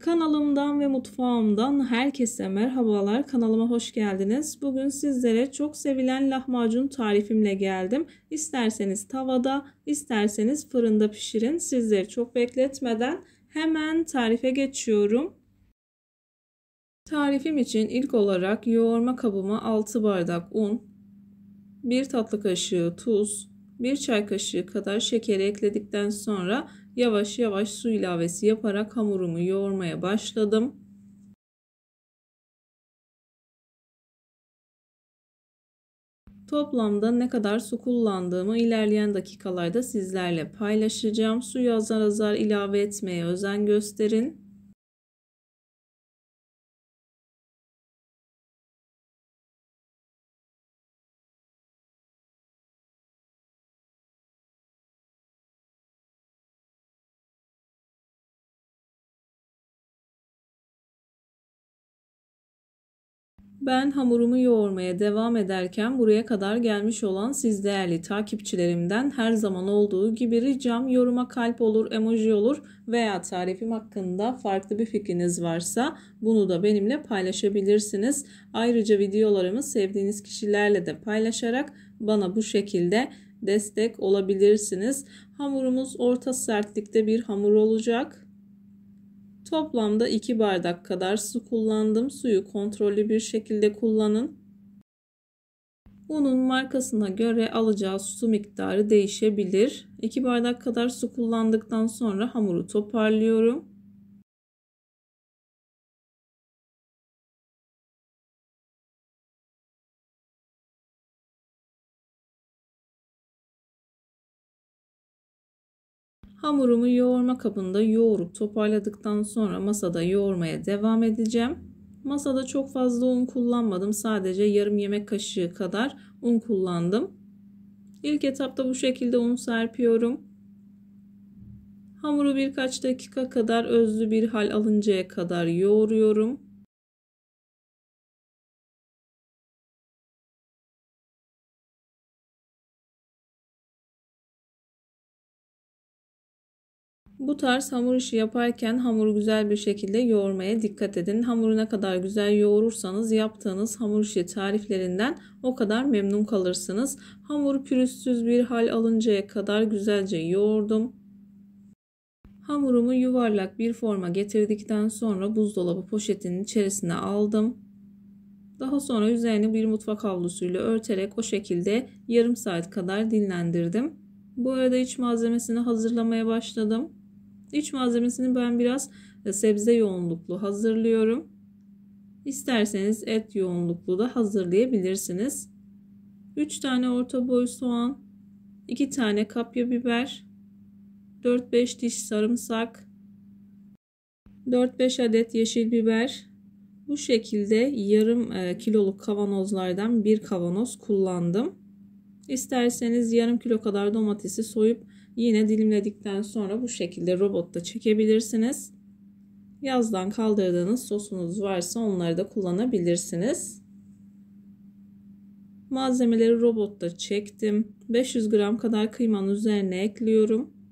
Kanalımdan ve mutfağımdan herkese merhabalar. Kanalıma hoş geldiniz. Bugün sizlere çok sevilen lahmacun tarifimle geldim. İsterseniz tavada, isterseniz fırında pişirin. Sizleri çok bekletmeden hemen tarife geçiyorum. Tarifim için ilk olarak yoğurma kabıma 6 bardak un, 1 tatlı kaşığı tuz, 1 çay kaşığı kadar şekeri ekledikten sonra yavaş yavaş su ilavesi yaparak hamurumu yoğurmaya başladım. Toplamda ne kadar su kullandığımı ilerleyen dakikalarda sizlerle paylaşacağım. Suyu azar azar ilave etmeye özen gösterin. Ben hamurumu yoğurmaya devam ederken buraya kadar gelmiş olan siz değerli takipçilerimden her zaman olduğu gibi ricam yoruma kalp olur, emoji olur veya tarifim hakkında farklı bir fikriniz varsa bunu da benimle paylaşabilirsiniz. Ayrıca videolarımı sevdiğiniz kişilerle de paylaşarak bana bu şekilde destek olabilirsiniz. Hamurumuz orta sertlikte bir hamur olacak. Toplamda 2 bardak kadar su kullandım. Suyu kontrollü bir şekilde kullanın. Unun markasına göre alacağı su miktarı değişebilir. 2 bardak kadar su kullandıktan sonra hamuru toparlıyorum. Hamurumu yoğurma kabında yoğurup toparladıktan sonra masada yoğurmaya devam edeceğim. Masada çok fazla un kullanmadım. Sadece yarım yemek kaşığı kadar un kullandım. İlk etapta bu şekilde un serpiyorum. Hamuru birkaç dakika kadar özlü bir hal alıncaya kadar yoğuruyorum. Bu tarz hamur işi yaparken hamuru güzel bir şekilde yoğurmaya dikkat edin. Hamuru ne kadar güzel yoğurursanız yaptığınız hamur işi tariflerinden o kadar memnun kalırsınız. Hamuru pürüzsüz bir hal alıncaya kadar güzelce yoğurdum. Hamurumu yuvarlak bir forma getirdikten sonra buzdolabı poşetinin içerisine aldım. Daha sonra üzerini bir mutfak havlusuyla örterek o şekilde yarım saat kadar dinlendirdim. Bu arada iç malzemesini hazırlamaya başladım. İç malzemesini ben biraz sebze yoğunluklu hazırlıyorum. İsterseniz et yoğunluklu da hazırlayabilirsiniz. 3 tane orta boy soğan, 2 tane kapya biber, 4-5 diş sarımsak, 4-5 adet yeşil biber. Bu şekilde yarım kiloluk kavanozlardan bir kavanoz kullandım. İsterseniz yarım kilo kadar domatesi soyup yine dilimledikten sonra bu şekilde robotta çekebilirsiniz. Yazdan kaldırdığınız sosunuz varsa onları da kullanabilirsiniz. Malzemeleri robotta çektim. 500 gram kadar kıymanın üzerine ekliyorum.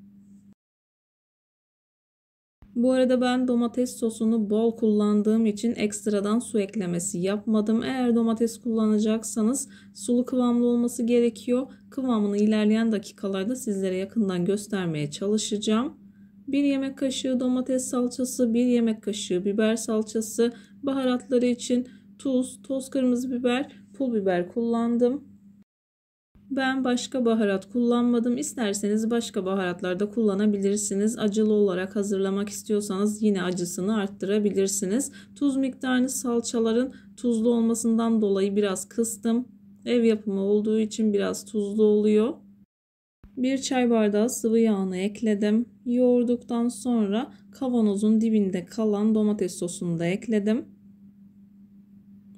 Bu arada ben domates sosunu bol kullandığım için ekstradan su eklemesi yapmadım. Eğer domates kullanacaksanız sulu kıvamlı olması gerekiyor. Kıvamını ilerleyen dakikalarda sizlere yakından göstermeye çalışacağım. 1 yemek kaşığı domates salçası, 1 yemek kaşığı biber salçası, baharatları için tuz, toz kırmızı biber, pul biber kullandım. Ben başka baharat kullanmadım. İsterseniz başka baharatlar da kullanabilirsiniz. Acılı olarak hazırlamak istiyorsanız yine acısını arttırabilirsiniz. Tuz miktarını salçaların tuzlu olmasından dolayı biraz kıstım. Ev yapımı olduğu için biraz tuzlu oluyor. 1 çay bardağı sıvı yağını ekledim. Yoğurduktan sonra kavanozun dibinde kalan domates sosunu da ekledim.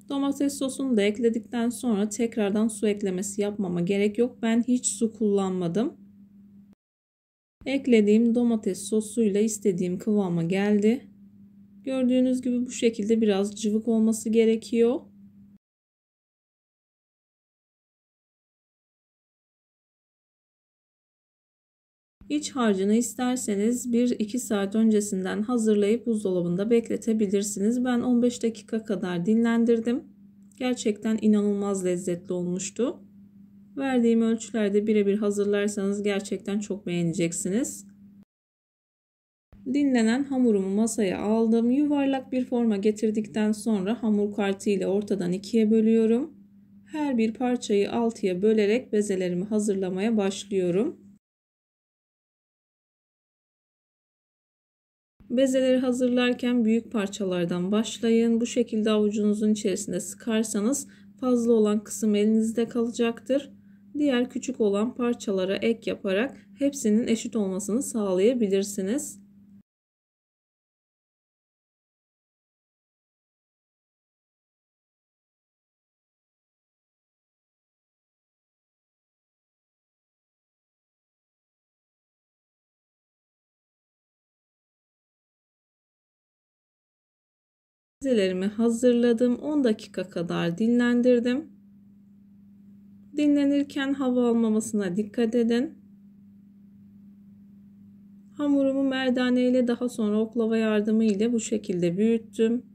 Domates sosunu da ekledikten sonra tekrardan su eklemesi yapmama gerek yok. Ben hiç su kullanmadım. Eklediğim domates sosuyla istediğim kıvama geldi. Gördüğünüz gibi bu şekilde biraz cıvık olması gerekiyor. İç harcını isterseniz 1-2 saat öncesinden hazırlayıp buzdolabında bekletebilirsiniz. Ben 15 dakika kadar dinlendirdim. Gerçekten inanılmaz lezzetli olmuştu. Verdiğim ölçülerde birebir hazırlarsanız gerçekten çok beğeneceksiniz. Dinlenen hamurumu masaya aldım. Yuvarlak bir forma getirdikten sonra hamur kartı ile ortadan ikiye bölüyorum. Her bir parçayı 6'ya bölerek bezelerimi hazırlamaya başlıyorum. Bezeleri hazırlarken büyük parçalardan başlayın. Bu şekilde avucunuzun içerisinde sıkarsanız fazla olan kısım elinizde kalacaktır. Diğer küçük olan parçalara ek yaparak hepsinin eşit olmasını sağlayabilirsiniz. Bezelerimi hazırladım. 10 dakika kadar dinlendirdim. Dinlenirken hava almamasına dikkat edin. Hamurumu merdane ile daha sonra oklava yardımı ile bu şekilde büyüttüm.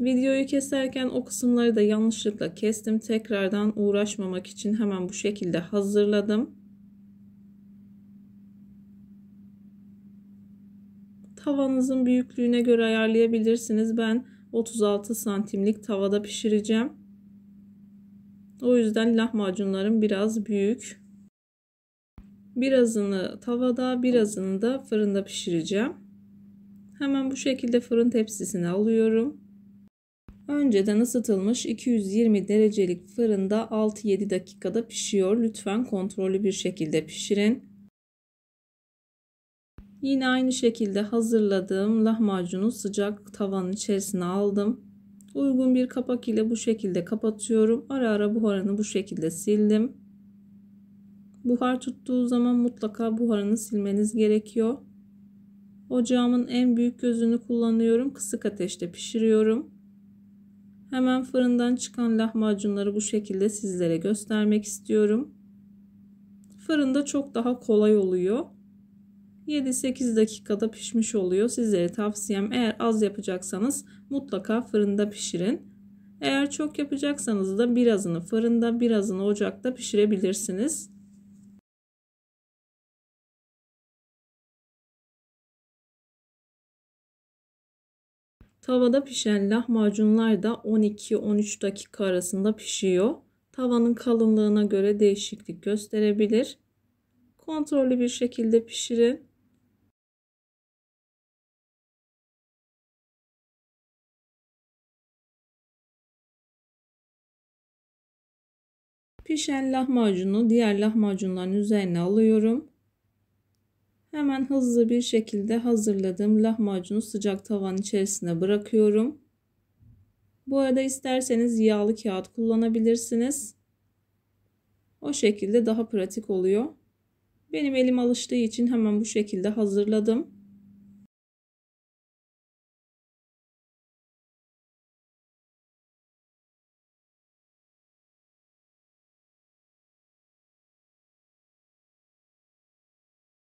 Videoyu keserken o kısımları da yanlışlıkla kestim. Tekrardan uğraşmamak için hemen bu şekilde hazırladım. Tavanızın büyüklüğüne göre ayarlayabilirsiniz. Ben 36 santimlik tavada pişireceğim. O yüzden lahmacunlarım biraz büyük. Birazını tavada, birazını da fırında pişireceğim. Hemen bu şekilde fırın tepsisine alıyorum. Önceden ısıtılmış 220 derecelik fırında 6-7 dakikada pişiyor. Lütfen kontrollü bir şekilde pişirin. Yine aynı şekilde hazırladığım lahmacunu sıcak tavanın içerisine aldım. Uygun bir kapak ile bu şekilde kapatıyorum. Ara ara buharını bu şekilde sildim. Buhar tuttuğu zaman mutlaka buharını silmeniz gerekiyor. Ocağımın en büyük gözünü kullanıyorum. Kısık ateşte pişiriyorum. Hemen fırından çıkan lahmacunları bu şekilde sizlere göstermek istiyorum. Fırında çok daha kolay oluyor. 7-8 dakikada pişmiş oluyor. Sizlere tavsiyem, eğer az yapacaksanız mutlaka fırında pişirin. Eğer çok yapacaksanız da birazını fırında, birazını ocakta pişirebilirsiniz. Tavada pişen lahmacunlar da 12-13 dakika arasında pişiyor. Tavanın kalınlığına göre değişiklik gösterebilir. Kontrollü bir şekilde pişirin. Pişen lahmacunu diğer lahmacunların üzerine alıyorum. Hemen hızlı bir şekilde hazırladığım lahmacunu sıcak tavanın içerisine bırakıyorum. Bu arada isterseniz yağlı kağıt kullanabilirsiniz. O şekilde daha pratik oluyor. Benim elim alıştığı için hemen bu şekilde hazırladım.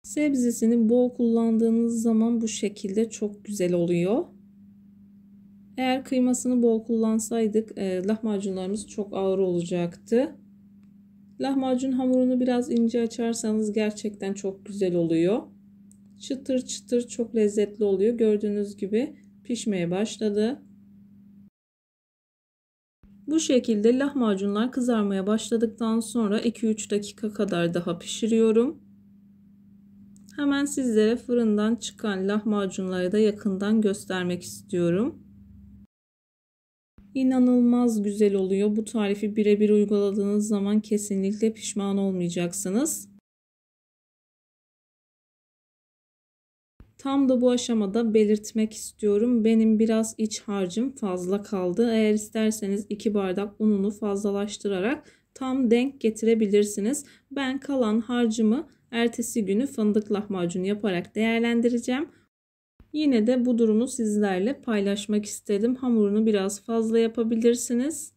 Sebzesini bol kullandığınız zaman bu şekilde çok güzel oluyor. Eğer kıymasını bol kullansaydık lahmacunlarımız çok ağır olacaktı. Lahmacun hamurunu biraz ince açarsanız gerçekten çok güzel oluyor. Çıtır çıtır çok lezzetli oluyor. Gördüğünüz gibi pişmeye başladı. Bu şekilde lahmacunlar kızarmaya başladıktan sonra 2-3 dakika kadar daha pişiriyorum. Hemen sizlere fırından çıkan lahmacunları da yakından göstermek istiyorum. İnanılmaz güzel oluyor. Bu tarifi birebir uyguladığınız zaman kesinlikle pişman olmayacaksınız. Tam da bu aşamada belirtmek istiyorum. Benim biraz iç harcım fazla kaldı. Eğer isterseniz 2 bardak ununu fazlalaştırarak tam denk getirebilirsiniz. Ben kalan harcımı ertesi günü fındık lahmacunu yaparak değerlendireceğim. Yine de bu durumu sizlerle paylaşmak istedim. Hamurunu biraz fazla yapabilirsiniz.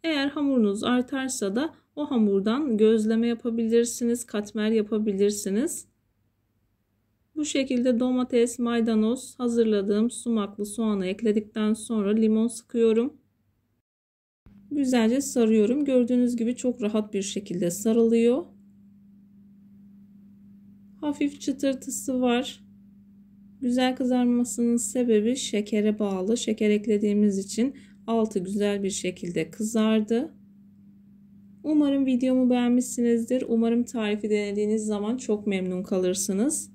Eğer hamurunuz artarsa da O hamurdan gözleme yapabilirsiniz, katmer yapabilirsiniz. Bu şekilde domates, maydanoz, hazırladığım sumaklı soğanı ekledikten sonra limon sıkıyorum. Güzelce sarıyorum. Gördüğünüz gibi çok rahat bir şekilde sarılıyor. Hafif çıtırtısı var. Güzel kızarmasının sebebi şekere bağlı. Şeker eklediğimiz için altı güzel bir şekilde kızardı. Umarım videomu beğenmişsinizdir. Umarım tarifi denediğiniz zaman çok memnun kalırsınız.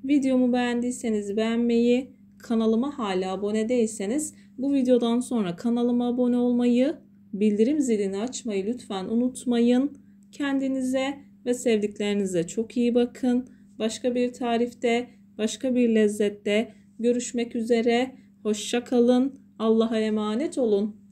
Videomu beğendiyseniz beğenmeyi, kanalıma hala abone değilseniz bu videodan sonra kanalıma abone olmayı, bildirim zilini açmayı lütfen unutmayın. Kendinize ve sevdiklerinize çok iyi bakın. Başka bir tarifte, başka bir lezzette görüşmek üzere. Hoşça kalın. Allah'a emanet olun.